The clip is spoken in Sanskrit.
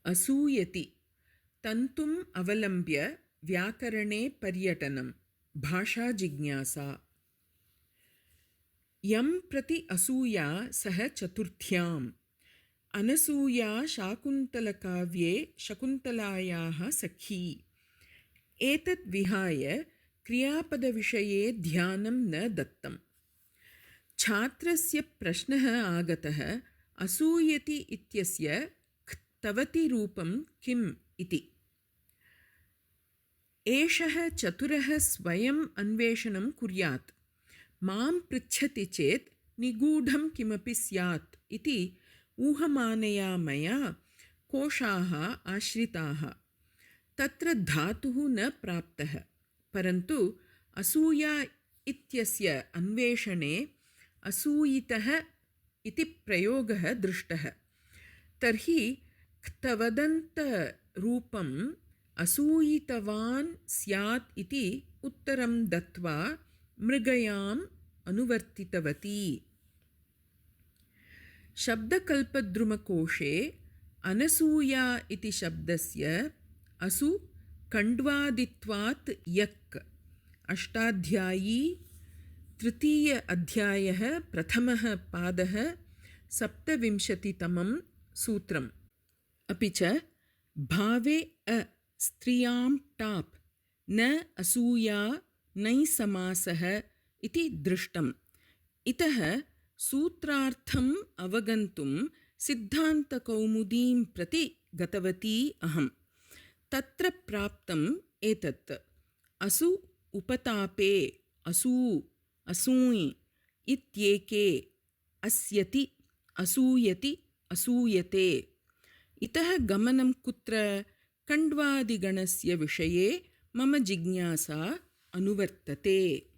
असूयति तन्तुम् अवलम्ब्य व्याकरणे पर्यटनं भाषाजिज्ञासा। यं प्रति असूया सः चतुर्थ्याम्। अनसूया शाकुन्तलकाव्ये शकुन्तलायाः सखी। एतद् विहाय क्रियापदविषये ध्यानं न दत्तम्। छात्रस्य प्रश्नः आगतः असूयति इत्यस्य क्तवति-रूपं किम् इति। एषः चतुरः स्वयम् अन्वेषणं कुर्यात्। मां पृच्छति चेत् निगूढं किमपि स्यात् इति ऊहमानया मया कोशाः आश्रिताः। तत्र धातुः न प्राप्तः, परन्तु असूया इत्यस्य अन्वेषणे असूयितः इति प्रयोगः दृष्टः। तर्हि क्तवदन्तरूपम् असूयितवान् स्यात् इति उत्तरं दत्त्वा मृगयाम् अनुवर्तितवती। शब्दकल्पद्रुमकोशे अनसूया इति शब्दस्य असु कण्ड्वादित्वात् यक्। अष्टाध्यायी तृतीय अध्यायः प्रथमः पादः 27तमं सूत्रम्। अपि च भावे अ स्त्रियां टाप् न असूया नै समासः इति दृष्टम्। इतः सूत्रार्थम् अवगन्तुं सिद्धान्तकौमुदीं प्रति गतवती अहम्। तत्र प्राप्तम् एतत् असु उपतापे असू असूय् इत्येके अस्यति असूयति असूयते। इतः गमनं कुत्र? कण्ड्वादिगणस्य विषये मम जिज्ञासा अनुवर्तते।